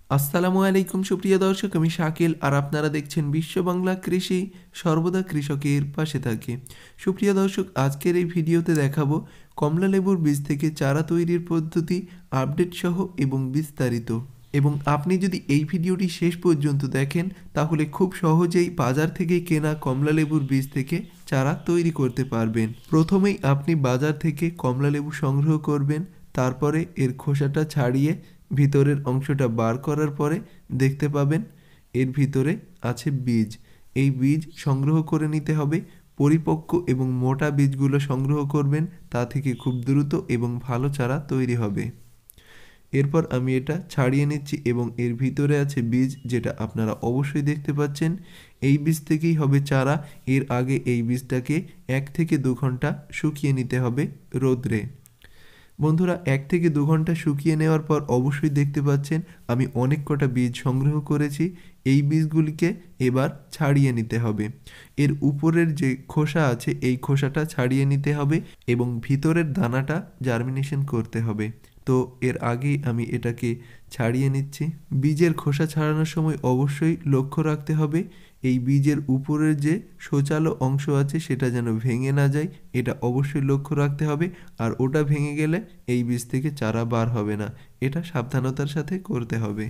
আসসালামু আলাইকুম সুপ্রিয় দর্শক, আমি শাকিল আর আপনারা দেখছেন বিশ্ব বাংলা কৃষি, সর্বদা কৃষকের পাশে থাকে। সুপ্রিয় দর্শক, আজকের এই ভিডিওতে দেখাবো কমলা লেবুর বীজ থেকে চারা তৈরির পদ্ধতি, আপডেট সহ এবং বিস্তারিত। এবং আপনি যদি এই ভিডিওটি শেষ পর্যন্ত দেখেন তাহলে খুব সহজেই বাজার থেকে কেনা কমলা লেবুর বীজ থেকে চারা তৈরি করতে পারবেন। প্রথমেই আপনি বাজার থেকে কমলা লেবু সংগ্রহ করবেন, তারপরে এর খোসাটা ছাড়িয়ে ভিতরের অংশটা বার করার পরে দেখতে পাবেন এর ভিতরে আছে বীজ। এই বীজ সংগ্রহ করে নিতে হবে। পরিপক্ক এবং মোটা বীজগুলো সংগ্রহ করবেন, তা থেকে খুব দ্রুত এবং ভালো চারা তৈরি হবে। এরপর আমি এটা ছাড়িয়ে নিচ্ছি এবং এর ভিতরে আছে বীজ, যেটা আপনারা অবশ্যই দেখতে পাচ্ছেন। এই বীজ থেকেই হবে চারা। এর আগে এই বীজটাকে 1 থেকে 2 ঘন্টা শুকিয়ে নিতে হবে রোদ্রে। বন্ধুরা, 1 থেকে 2 ঘন্টা শুকিয়ে নেওয়ার পর অবশ্যই দেখতে পাচ্ছেন আমি অনেক কটা বীজ সংগ্রহ করেছি। এই বীজগুলিকে এবার ছাড়িয়ে নিতে হবে। এর উপরের যে খোসা আছে এই খোসাটা ছাড়িয়ে নিতে হবে এবং ভিতরের দানাটা জার্মিনেশন করতে হবে। তো এর আগেই আমি এটাকে ছাড়িয়ে নিচ্ছি। বীজের খোসা ছাড়ানোর সময় অবশ্যই লক্ষ্য রাখতে হবে এই বীজের উপরের যে সূচালো অংশ আছে সেটা যেন ভেঙে না যায়, এটা অবশ্যই লক্ষ্য রাখতে হবে। আর ওটা ভেঙে গেলে এই বীজ থেকে চারা বার হবে না, এটা সাবধানতার সাথে করতে হবে।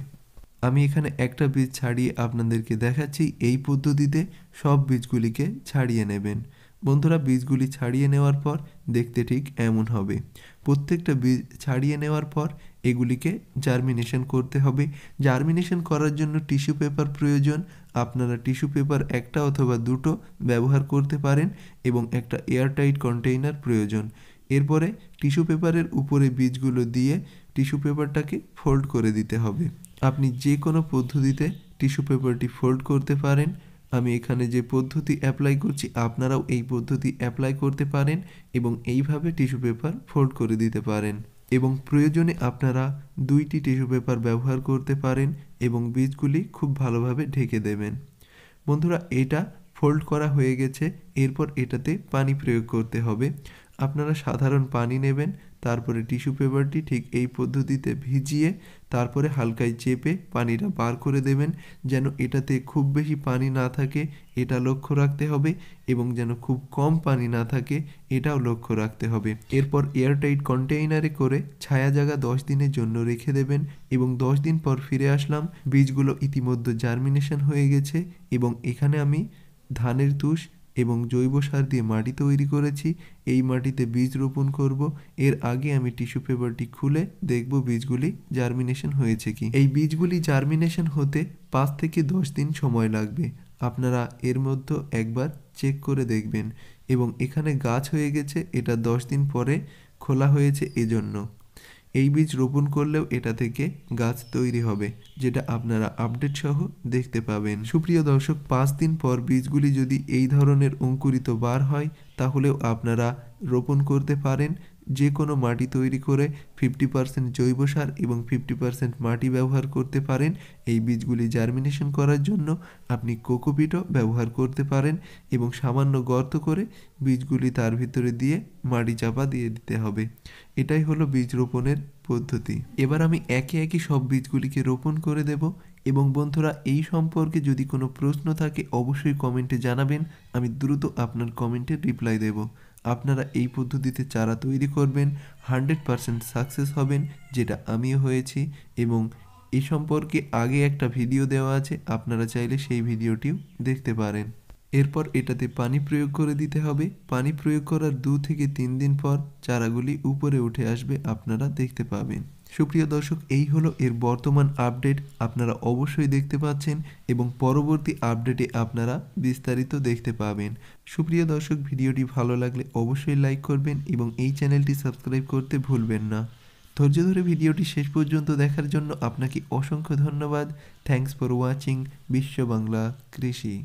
আমি এখানে একটা বীজ ছাড়িয়ে আপনাদেরকে দেখাচ্ছি। এই পদ্ধতিতে সব বীজগুলিকে ছাড়িয়ে নেবেন। বন্ধুরা, বীজগুলি ছাড়িয়ে নেওয়ার পর দেখতে ঠিক এমন হবে। প্রত্যেকটা বীজ ছাড়িয়ে নেওয়ার পর এগুলিকে জার্মিনেশন করতে হবে। জার্মিনেশন করার জন্য টিস্যু পেপার প্রয়োজন। আপনারা টিস্যু পেপার একটা অথবা দুটো ব্যবহার করতে পারেন এবং একটা এয়ারটাইট কন্টেইনার প্রয়োজন। এরপরে টিস্যু পেপারের উপরে বীজগুলো দিয়ে টিস্যু পেপারটাকে ফোল্ড করে দিতে হবে। আপনি যে কোনো পদ্ধতিতে টিস্যু পেপারটি ফোল্ড করতে পারেন। আমি এখানে যে পদ্ধতি অ্যাপ্লাই করছি আপনারাও এই পদ্ধতি অ্যাপ্লাই করতে পারেন এবং এইভাবে টিস্যু পেপার ফোল্ড করে দিতে পারেন। এবং প্রয়োজনে আপনারা 2টি টিস্যু পেপার ব্যবহার করতে পারেন এবং বীজগুলি খুব ভালোভাবে ঢেকে দেবেন। বন্ধুরা, এটা ফোল্ড করা হয়ে গেছে। এরপর এটাতে পানি প্রয়োগ করতে হবে। আপনারা সাধারণ পানি নেবেন, তারপরে টিস্যু পেপারটি ঠিক এই পদ্ধতিতে ভিজিয়ে তারপরে হালকায় চেপে পানিটা বার করে দেবেন, যেন এটাতে খুব বেশি পানি না থাকে এটা লক্ষ্য রাখতে হবে এবং যেন খুব কম পানি না থাকে এটাও লক্ষ্য রাখতে হবে। এরপর এয়ারটাইট কন্টেইনারে করে ছায়া জায়গা 10 দিনের জন্য রেখে দেবেন এবং 10 দিন পর ফিরে আসলাম। বীজগুলো ইতিমধ্যে জার্মিনেশন হয়ে গেছে এবং এখানে আমি ধানের তুষ এবং জৈব সার দিয়ে মাটি তৈরি করেছি। এই মাটিতে বীজ রোপণ করব। এর আগে আমি টিস্যু পেপারটি খুলে দেখব বীজগুলি জার্মিনেশন হয়েছে কি। এই বীজগুলি জার্মিনেশন হতে 5 থেকে 10 দিন সময় লাগবে। আপনারা এর মধ্যে একবার চেক করে দেখবেন। এবং এখানে গাছ হয়ে গেছে, এটা 10 দিন পরে খোলা হয়েছে এজন্য। এই বীজ রোপণ করলেও এটা থেকে গাছ তৈরি হবে, যেটা আপনারা আপডেট সহ দেখতে পাবেন। সুপ্রিয় দর্শক, 5 দিন পর বীজগুলি যদি এই ধরনের অঙ্কুরিত বার হয় তাহলেও আপনারা রোপণ করতে পারেন। যে কোনো মাটি তৈরি করে 50% জৈব সার এবং 50% মাটি ব্যবহার করতে পারেন। এই বীজগুলি জার্মিনেশন করার জন্য আপনি কোকোপিটও ব্যবহার করতে পারেন এবং সামান্য গর্ত করে বীজগুলি তার ভিতরে দিয়ে মাটি চাপা দিয়ে দিতে হবে। এটাই হলো বীজ রোপণের পদ্ধতি। এবার আমি একে একে সব বীজগুলিকে রোপণ করে দেব। এবং বন্ধুরা, এই সম্পর্কে যদি কোনো প্রশ্ন থাকে অবশ্যই কমেন্টে জানাবেন, আমি দ্রুত আপনার কমেন্টের রিপ্লাই দেব। আপনারা এই পদ্ধতিতে চারা তৈরি করবেন, 100% সাকসেস হবেন, যেটা আমিও হয়েছি। এবং এই সম্পর্কে আগে একটা ভিডিও দেওয়া আছে, আপনারা চাইলে সেই ভিডিওটিও দেখতে পারেন। এরপর এটাতে পানি প্রয়োগ করে দিতে হবে। পানি প্রয়োগ করার 2 থেকে 3 দিন পর চারাগুলি উপরে উঠে আসবে, আপনারা দেখতে পাবেন। সুপ্রিয় দর্শক, এই হলো এর বর্তমান আপডেট, আপনারা অবশ্যই দেখতে পাচ্ছেন এবং পরবর্তী আপডেটে আপনারা বিস্তারিত দেখতে পাবেন। সুপ্রিয় দর্শক, ভিডিওটি ভালো লাগলে অবশ্যই লাইক করবেন এবং এই চ্যানেলটি সাবস্ক্রাইব করতে ভুলবেন না। ধৈর্য ধরে ভিডিওটি শেষ পর্যন্ত দেখার জন্য আপনাকে অসংখ্য ধন্যবাদ। থ্যাঙ্কস ফর ওয়াচিং বিশ্ব বাংলা কৃষি।